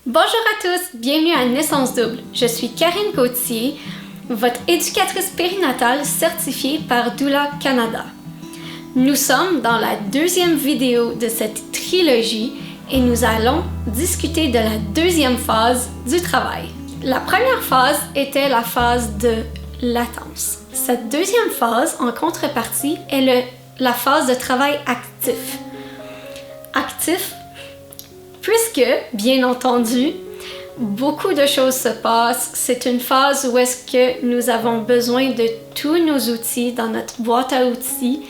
Bonjour à tous, bienvenue à Naissance Double. Je suis Karine Gauthier, votre éducatrice périnatale certifiée par Doula Canada. Nous sommes dans la deuxième vidéo de cette trilogie et nous allons discuter de la deuxième phase du travail. La première phase était la phase de latence. Cette deuxième phase, en contrepartie, est la phase de travail actif. Actif, puisque, bien entendu, beaucoup de choses se passent. C'est une phase où est-ce que nous avons besoin de tous nos outils dans notre boîte à outils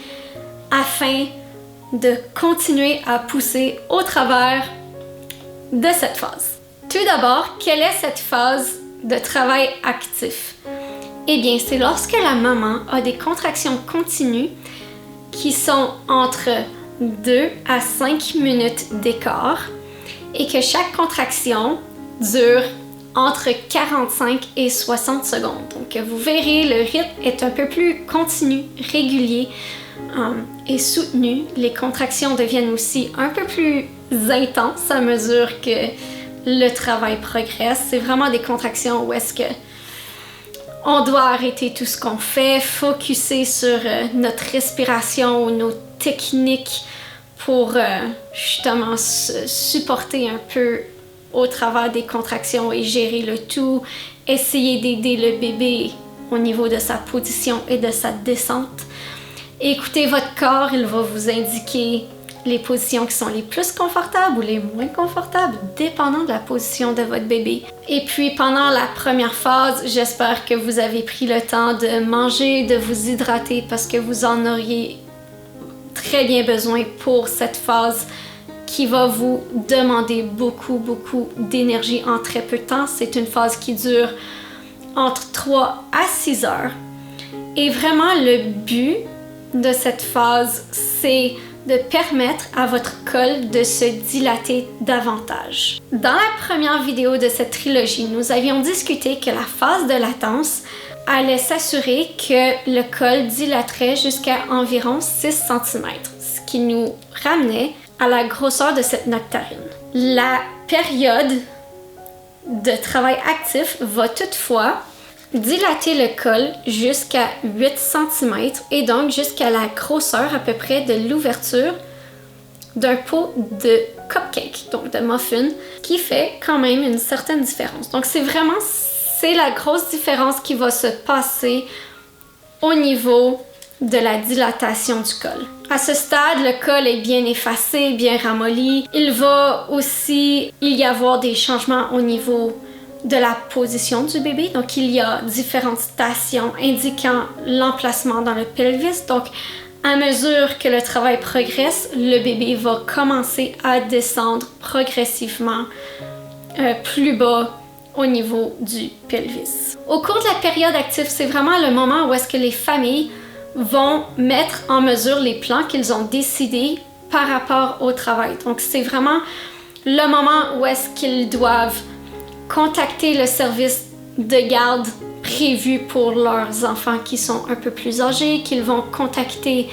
afin de continuer à pousser au travers de cette phase. Tout d'abord, quelle est cette phase de travail actif? Eh bien, c'est lorsque la maman a des contractions continues qui sont entre 2 à 5 minutes d'écart et que chaque contraction dure entre 45 et 60 secondes. Donc, vous verrez, le rythme est un peu plus continu, régulier et soutenu. Les contractions deviennent aussi un peu plus intenses à mesure que le travail progresse. C'est vraiment des contractions où est-ce que on doit arrêter tout ce qu'on fait, focusser sur notre respiration ou nos techniques pour justement se supporter un peu au travers des contractions et gérer le tout, essayer d'aider le bébé au niveau de sa position et de sa descente. Écoutez votre corps, il va vous indiquer les positions qui sont les plus confortables ou les moins confortables, dépendant de la position de votre bébé. Et puis pendant la première phase, j'espère que vous avez pris le temps de manger, de vous hydrater parce que vous en auriez très bien besoin pour cette phase qui va vous demander beaucoup d'énergie en très peu de temps. C'est une phase qui dure entre 3 à 6 heures. Et vraiment, le but de cette phase, c'est de permettre à votre col de se dilater davantage. Dans la première vidéo de cette trilogie, nous avions discuté que la phase de latence allait s'assurer que le col dilaterait jusqu'à environ 6 cm, ce qui nous ramenait à la grosseur de cette nectarine. La période de travail actif va toutefois dilater le col jusqu'à 8 cm et donc jusqu'à la grosseur à peu près de l'ouverture d'un pot de cupcake, donc de muffin, qui fait quand même une certaine différence. Donc c'est la grosse différence qui va se passer au niveau de la dilatation du col. À ce stade, le col est bien effacé, bien ramolli. Il va aussi y avoir des changements au niveau de la position du bébé. Donc, il y a différentes stations indiquant l'emplacement dans le pelvis. Donc, à mesure que le travail progresse, le bébé va commencer à descendre progressivement plus bas au niveau du pelvis. Au cours de la période active, c'est vraiment le moment où est-ce que les familles vont mettre en mesure les plans qu'ils ont décidés par rapport au travail. Donc, c'est vraiment le moment où est-ce qu'ils doivent contacter le service de garde prévu pour leurs enfants qui sont un peu plus âgés, qu'ils vont contacter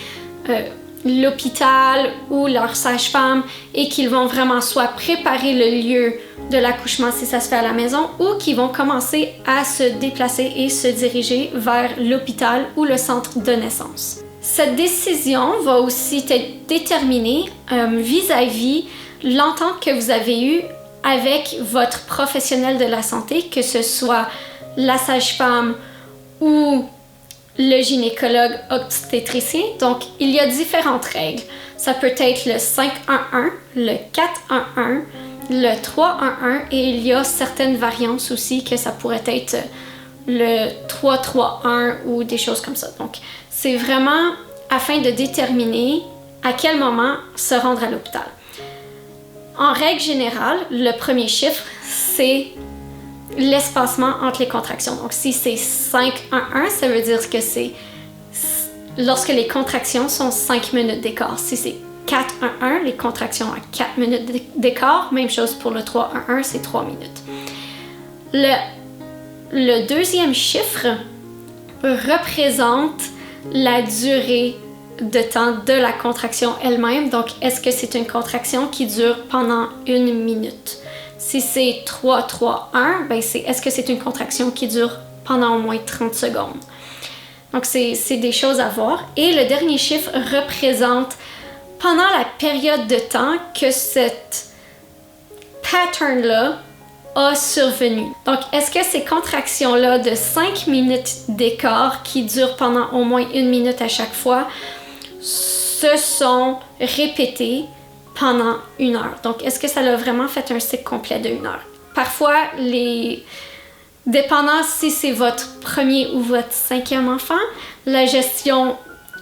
l'hôpital ou leur sage-femme et qu'ils vont vraiment soit préparer le lieu de l'accouchement si ça se fait à la maison ou qu'ils vont commencer à se déplacer et se diriger vers l'hôpital ou le centre de naissance. Cette décision va aussi être déterminée vis-à-vis l'entente que vous avez eue avec votre professionnel de la santé, que ce soit la sage-femme ou le gynécologue obstétricien. Donc, il y a différentes règles. Ça peut être le 5-1-1, le 4-1-1, le 3-1-1 et il y a certaines variantes aussi que ça pourrait être le 3-3-1 ou des choses comme ça. Donc, c'est vraiment afin de déterminer à quel moment se rendre à l'hôpital. En règle générale, le premier chiffre, c'est l'espacement entre les contractions. Donc, si c'est 5-1-1, ça veut dire que c'est lorsque les contractions sont 5 minutes d'écart. Si c'est 4-1-1, les contractions à 4 minutes d'écart. Même chose pour le 3-1-1, c'est 3 minutes. Le deuxième chiffre représente la durée de temps de la contraction elle-même. Donc, est-ce que c'est une contraction qui dure pendant 1 minute? Si c'est 3, 3, 1, ben est-ce que c'est une contraction qui dure pendant au moins 30 secondes? Donc, c'est des choses à voir. Et le dernier chiffre représente pendant la période de temps que cette pattern-là a survenu. Donc, est-ce que ces contractions-là de 5 minutes d'écart qui durent pendant au moins 1 minute à chaque fois se sont répétées pendant 1 heure? Donc, est-ce que ça a vraiment fait un cycle complet de 1 heure? Parfois, dépendant si c'est votre premier ou votre 5e enfant, la gestion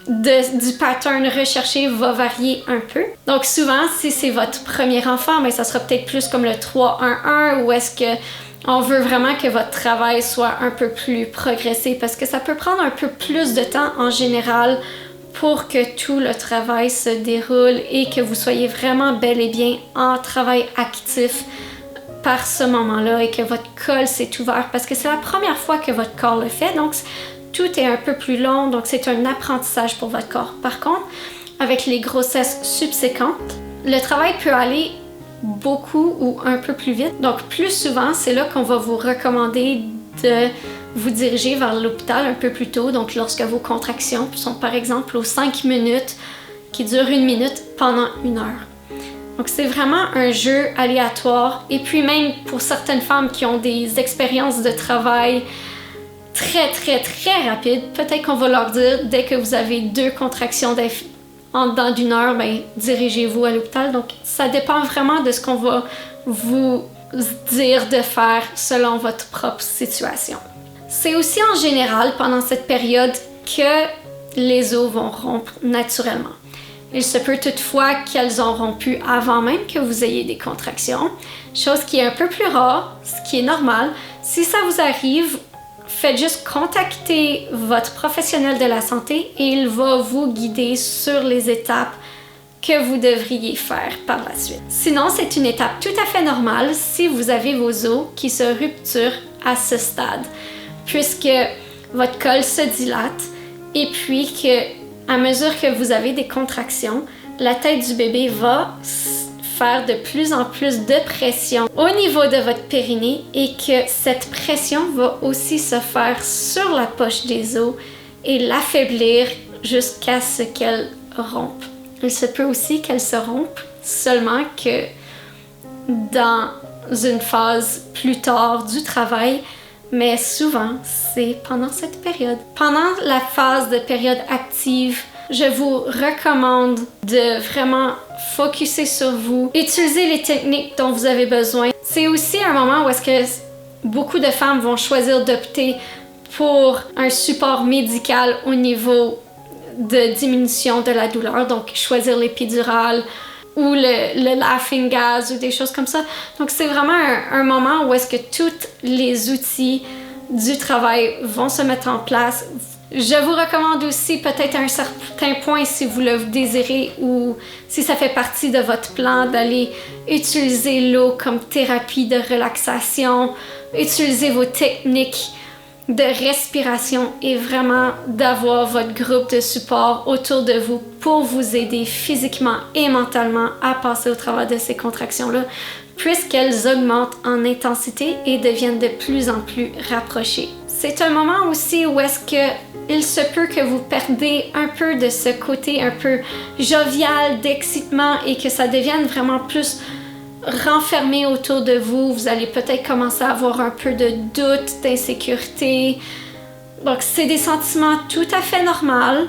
du pattern recherché va varier un peu. Donc souvent, si c'est votre premier enfant, ben, ça sera peut-être plus comme le 3-1-1 ou est-ce que on veut vraiment que votre travail soit un peu plus progressé parce que ça peut prendre un peu plus de temps en général pour que tout le travail se déroule et que vous soyez vraiment bel et bien en travail actif par ce moment-là et que votre col s'est ouvert parce que c'est la première fois que votre corps le fait. Donc, tout est un peu plus long, donc c'est un apprentissage pour votre corps. Par contre, avec les grossesses subséquentes, le travail peut aller beaucoup ou un peu plus vite. Donc, plus souvent, c'est là qu'on va vous recommander de vous diriger vers l'hôpital un peu plus tôt. Donc, lorsque vos contractions sont par exemple aux 5 minutes, qui durent 1 minute pendant 1 heure. Donc, c'est vraiment un jeu aléatoire. Et puis même pour certaines femmes qui ont des expériences de travail très, très, très rapides, peut-être qu'on va leur dire, dès que vous avez 2 contractions en dedans d'1 heure, ben, dirigez-vous à l'hôpital. Donc, ça dépend vraiment de ce qu'on va vous dire de faire selon votre propre situation. C'est aussi en général pendant cette période que les os vont rompre naturellement. Il se peut toutefois qu'elles ont rompu avant même que vous ayez des contractions, chose qui est un peu plus rare, ce qui est normal. Si ça vous arrive, faites juste contacter votre professionnel de la santé et il va vous guider sur les étapes que vous devriez faire par la suite. Sinon, c'est une étape tout à fait normale si vous avez vos os qui se rupturent à ce stade, puisque votre col se dilate et puis que, à mesure que vous avez des contractions, la tête du bébé va faire de plus en plus de pression au niveau de votre périnée et que cette pression va aussi se faire sur la poche des os et l'affaiblir jusqu'à ce qu'elle rompe. Il se peut aussi qu'elle se rompe seulement que dans une phase plus tard du travail, mais souvent c'est pendant cette période. Pendant la phase de période active, je vous recommande de vraiment focusser sur vous, utiliser les techniques dont vous avez besoin. C'est aussi un moment où est-ce que beaucoup de femmes vont choisir d'opter pour un support médical au niveau de diminution de la douleur, donc choisir l'épidurale ou le laughing gas ou des choses comme ça. Donc c'est vraiment un moment où est-ce que tous les outils du travail vont se mettre en place. Je vous recommande aussi peut-être à un certain point, si vous le désirez ou si ça fait partie de votre plan, d'aller utiliser l'eau comme thérapie de relaxation, utiliser vos techniques de respiration et vraiment d'avoir votre groupe de support autour de vous pour vous aider physiquement et mentalement à passer au travers de ces contractions-là, puisqu'elles augmentent en intensité et deviennent de plus en plus rapprochées. C'est un moment aussi où est-ce que il se peut que vous perdez un peu de ce côté un peu jovial, d'excitement et que ça devienne vraiment plus renfermé autour de vous. Vous allez peut-être commencer à avoir un peu de doute, d'insécurité. Donc, c'est des sentiments tout à fait normaux.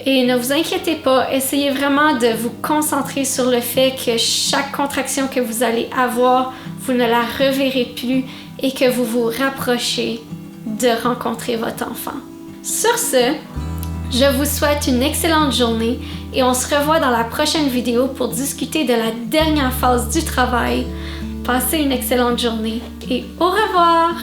Et ne vous inquiétez pas, essayez vraiment de vous concentrer sur le fait que chaque contraction que vous allez avoir, vous ne la reverrez plus et que vous vous rapprochez de rencontrer votre enfant. Sur ce, je vous souhaite une excellente journée et on se revoit dans la prochaine vidéo pour discuter de la dernière phase du travail. Passez une excellente journée et au revoir!